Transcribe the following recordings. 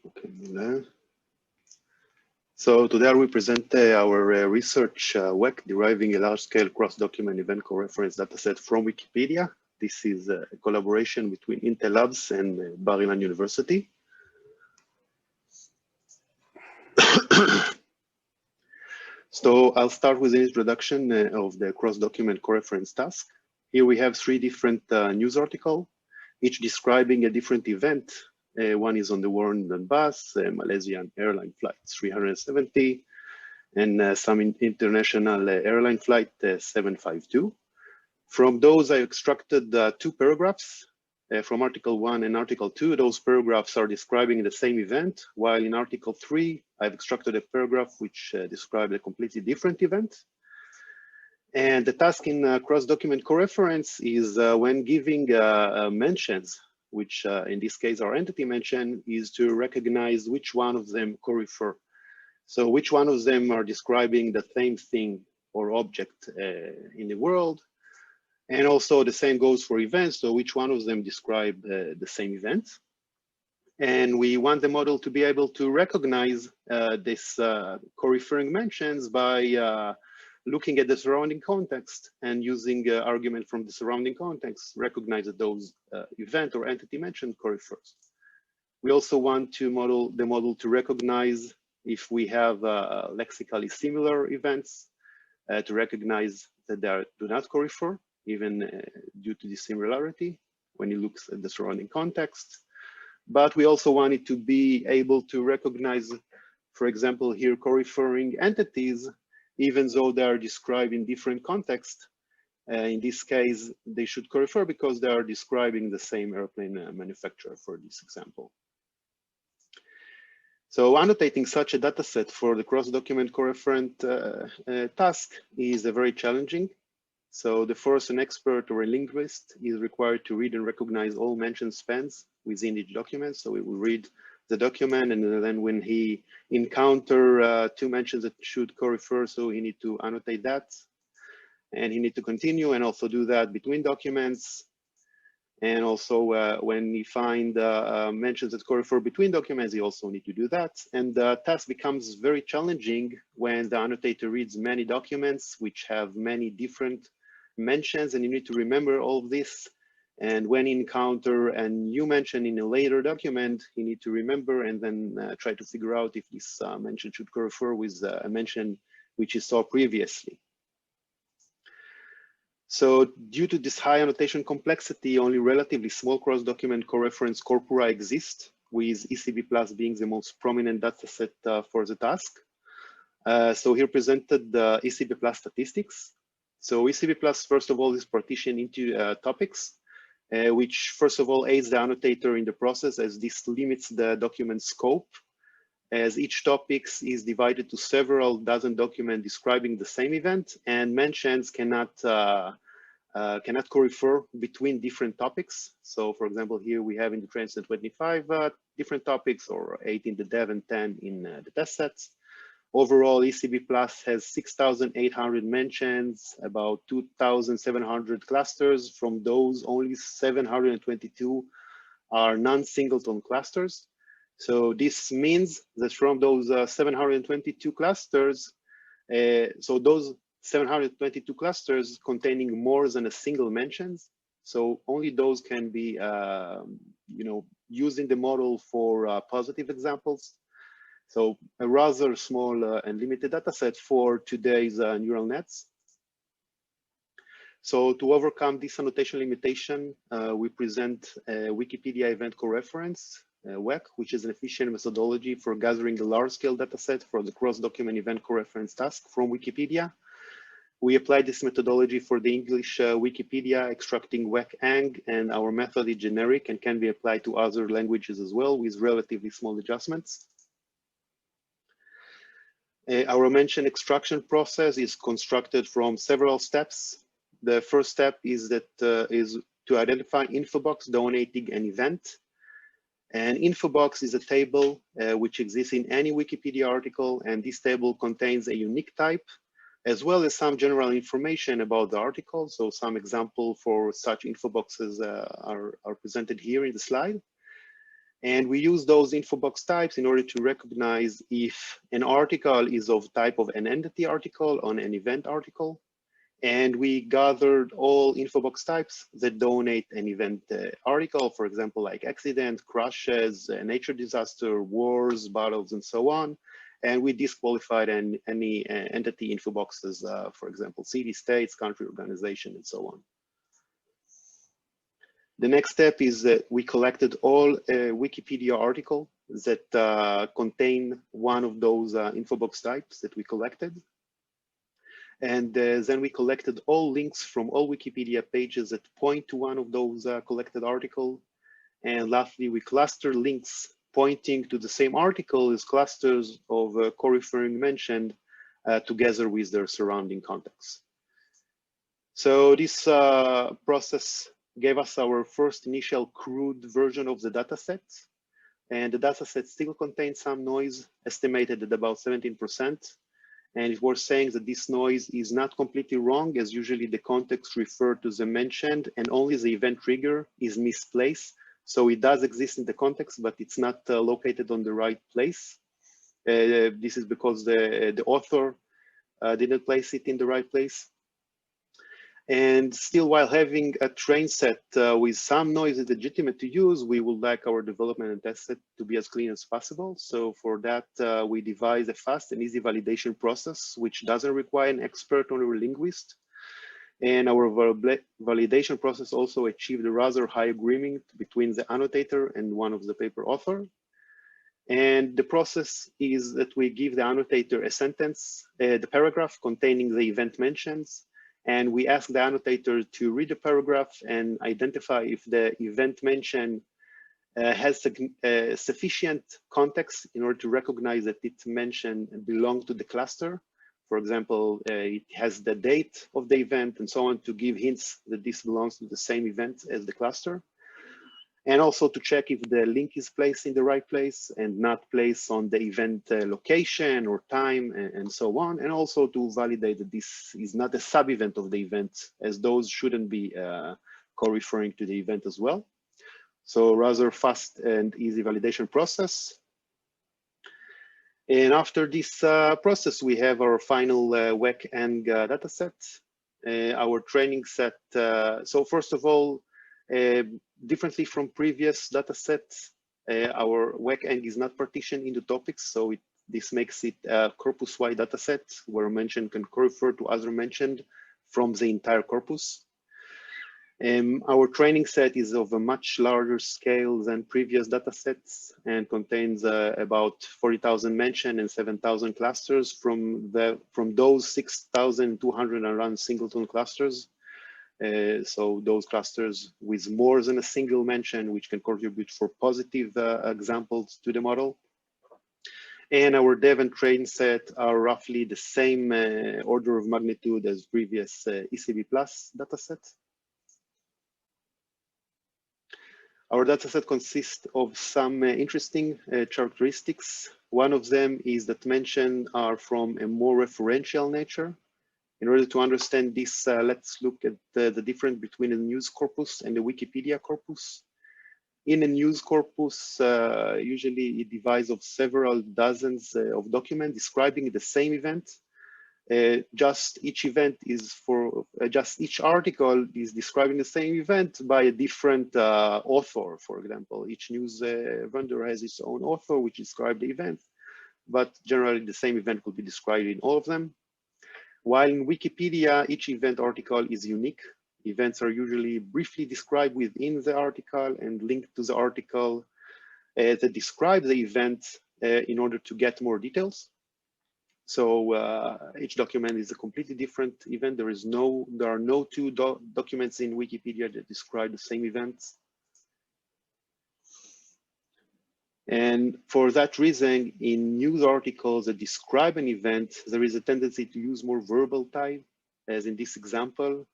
Okay. So today we present our research WEC deriving a large-scale cross-document event coreference dataset from Wikipedia. This is a collaboration between Intel Labs and Bar-Ilan University. So I'll start with an introduction of the cross-document coreference task. Here we have three different news articles, each describing a different event. One is on the war in Donbass, Malaysian airline flight 370, and some international airline flight 752. From those, I extracted two paragraphs from Article 1 and Article 2. Those paragraphs are describing the same event, while in Article 3, I've extracted a paragraph which describes a completely different event. And the task in cross-document coreference is when giving mentions, which in this case our entity mention, is to recognize which one of them corefer. So which one of them are describing the same thing or object in the world. And also the same goes for events. So which one of them describe the same event. And we want the model to be able to recognize this coreferring mentions by looking at the surrounding context and using argument from the surrounding context, recognize that those event or entity mentioned corefers. We also want to model the model to recognize if we have lexically similar events, to recognize that they do not corefer, even due to the similarity when it looks at the surrounding context. But we also want it to be able to recognize, for example, here coreferring entities, even though they are described in different contexts. In this case, they should corefer because they are describing the same airplane manufacturer for this example. So annotating such a dataset for the cross-document coreferent task is very challenging. So the first, an expert or a linguist is required to read and recognize all mentioned spans within each document. So we will read the document, and then when he encounter two mentions that should corefer, so he need to annotate that, and he need to continue and also do that between documents. And also when he find mentions that corefer between documents, he also need to do that. And the task becomes very challenging when the annotator reads many documents which have many different mentions, and you need to remember all of this. And when you encounter a new mention in a later document, you need to remember and then try to figure out if this mention should corefer with a mention which you saw previously. So due to this high annotation complexity, only relatively small cross-document coreference corpora exist, with ECB+ being the most prominent dataset for the task. So here presented the ECB+ statistics. So ECB+, first of all, is partitioned into topics, which first of all aids the annotator in the process, as this limits the document scope, as each topic is divided to several dozen documents describing the same event, and mentions cannot corefer between different topics. So for example, here we have in the transit 25 different topics, or 8 in the dev and 10 in the test sets. Overall, ECB+ has 6,800 mentions, about 2,700 clusters. From those, only 722 are non-singleton clusters. So this means that from those 722 clusters, so those 722 clusters containing more than a single mentions, so only those can be used in the model for positive examples. So a rather small and limited data set for today's neural nets. So to overcome this annotation limitation, we present a Wikipedia Event Coreference, WEC, which is an efficient methodology for gathering a large-scale data set for the cross-document event coreference task from Wikipedia. We applied this methodology for the English Wikipedia, extracting WEC-Eng, and our method is generic and can be applied to other languages as well with relatively small adjustments. Our mention extraction process is constructed from several steps. The first step is to identify info box donating an event. An info box is a table which exists in any Wikipedia article, and this table contains a unique type, as well as some general information about the article. So some example for such info boxes are presented here in the slide. And we use those info box types in order to recognize if an article is of type of an entity article or an event article. And we gathered all info box types that donate an event article, for example, like accident, crashes, nature disaster, wars, battles, and so on. And we disqualified any entity info boxes, for example, city, states, country, organization, and so on. The next step is that we collected all Wikipedia articles that contain one of those info box types that we collected. And then we collected all links from all Wikipedia pages that point to one of those collected articles. And lastly, we cluster links pointing to the same article as clusters of co-referring mentioned together with their surrounding context. So this process gave us our first initial crude version of the dataset. And the dataset still contains some noise, estimated at about 17%. And it was saying that this noise is not completely wrong, as usually the context referred to the mentioned and only the event trigger is misplaced. So it does exist in the context, but it's not located on the right place. This is because the author didn't place it in the right place. And still, while having a train set with some noise is legitimate to use, we would like our development and test set to be as clean as possible. So for that, we devised a fast and easy validation process, which doesn't require an expert or a linguist. And our validation process also achieved a rather high agreement between the annotator and one of the paper author. And the process is that we give the annotator a sentence, the paragraph containing the event mentions, and we ask the annotator to read the paragraph and identify if the event mention has sufficient context in order to recognize that its mention belongs to the cluster. For example, it has the date of the event and so on to give hints that this belongs to the same event as the cluster. And also to check if the link is placed in the right place and not placed on the event location or time and so on. And also to validate that this is not a sub-event of the event, as those shouldn't be co-referring to the event as well. So rather fast and easy validation process. And after this process, we have our final WEC-Eng dataset, our training set. So first of all, differently from previous datasets, our WEC-Eng is not partitioned into topics, so this makes it a corpus-wide dataset where mention can refer to other mentioned from the entire corpus. Our training set is of a much larger scale than previous datasets and contains about 40,000 mention and 7,000 clusters from those 6,200 around singleton clusters. So those clusters with more than a single mention, which can contribute for positive examples to the model. And our dev and train set are roughly the same order of magnitude as previous ECB Plus dataset. Our dataset consists of some interesting characteristics. One of them is that mention are from a more referential nature. In order to understand this, let's look at the difference between a news corpus and a Wikipedia corpus. In a news corpus, usually it divides of several dozens of documents describing the same event. Just each event is for, just each article is describing the same event by a different author, for example. Each news vendor has its own author which describes the event, but generally the same event could be described in all of them. While in Wikipedia, each event article is unique. Events are usually briefly described within the article and linked to the article that describe the event in order to get more details. So each document is a completely different event. There are no two documents in Wikipedia that describe the same events. And for that reason, in news articles that describe an event, there is a tendency to use more verbal type, as in this example,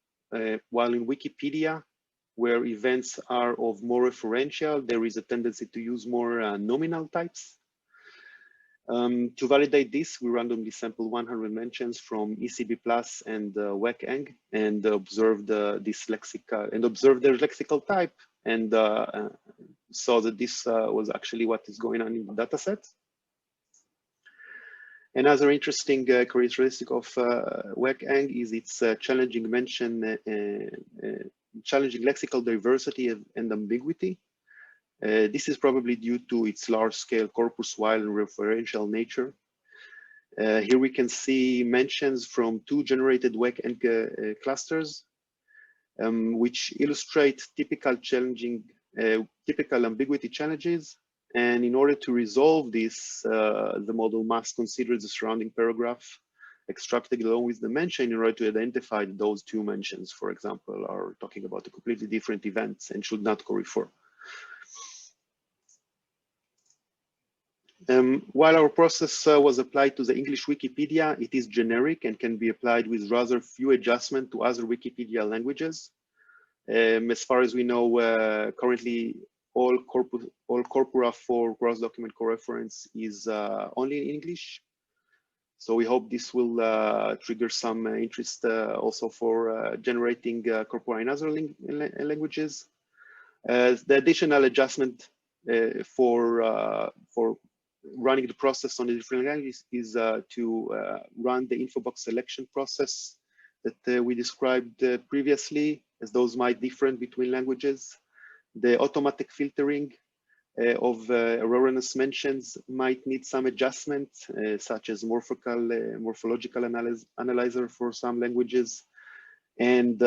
while in Wikipedia, where events are of more referential, there is a tendency to use more nominal types. To validate this, we randomly sample 100 mentions from ECB Plus and WEC-Eng and observe their lexical type and saw that this was actually what is going on in the dataset. Another interesting characteristic of WEC-Eng is its challenging lexical diversity and ambiguity. This is probably due to its large-scale corpus-wide and referential nature. Here we can see mentions from 2 generated WEC-Eng clusters, which illustrate typical ambiguity challenges. And in order to resolve this, the model must consider the surrounding paragraph extracted along with the mention in order to identify those 2 mentions, for example, are talking about a completely different events and should not co-refer. While our process was applied to the English Wikipedia, it is generic and can be applied with rather few adjustments to other Wikipedia languages. As far as we know, currently all corpora for cross-document coreference is only in English. So we hope this will trigger some interest also for generating corpora in other languages. The additional adjustment for running the process on the different languages is to run the info box selection process that we described previously, as those might differ between languages. The automatic filtering of erroneous mentions might need some adjustment, such as morphological analyzer for some languages. And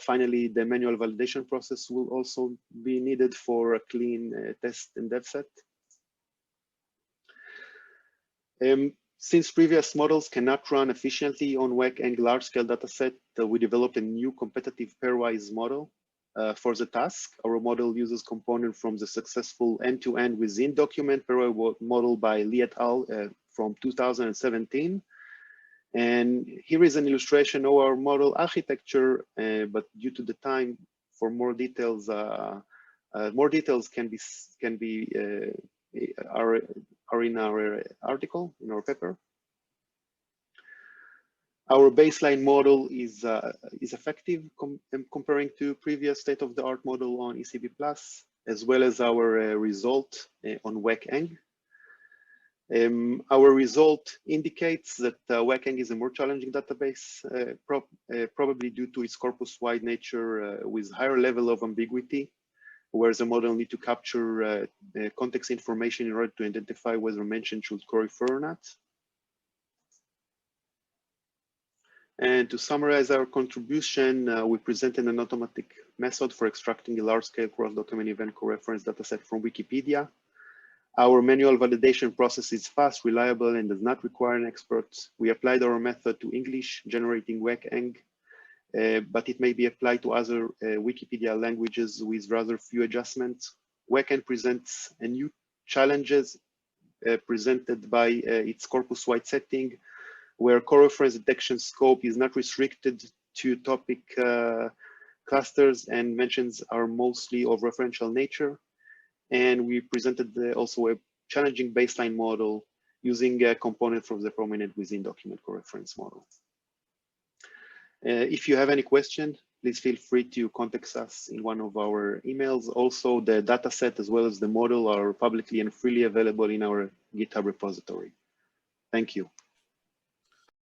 finally, the manual validation process will also be needed for a clean test and dev set. Since previous models cannot run efficiently on WEC-Eng large-scale dataset, we developed a new competitive pairwise model for the task. Our model uses components from the successful end-to-end within document pairwise model by Lee et al. From 2017. And here is an illustration of our model architecture, but due to the time, for more details are in our article, in our paper. Our baseline model is effective comparing to previous state-of-the-art model on ECB+, as well as our result on WEC-Eng. Our result indicates that WEC-Eng is a more challenging database, probably due to its corpus-wide nature with higher level of ambiguity, whereas the model needs to capture context information in order to identify whether mention should co-refer or not. And to summarize our contribution, we presented an automatic method for extracting a large-scale cross-document event coreference dataset from Wikipedia. Our manual validation process is fast, reliable, and does not require an expert. We applied our method to English, generating WEC-Eng, but it may be applied to other Wikipedia languages with rather few adjustments. WEC-Eng presents a new challenges presented by its corpus-wide setting, where coreference detection scope is not restricted to topic clusters and mentions are mostly of referential nature. And we presented also a challenging baseline model using a component from the prominent within document coreference model. If you have any question, please feel free to contact us in one of our emails. Also, the dataset as well as the model are publicly and freely available in our GitHub repository. Thank you.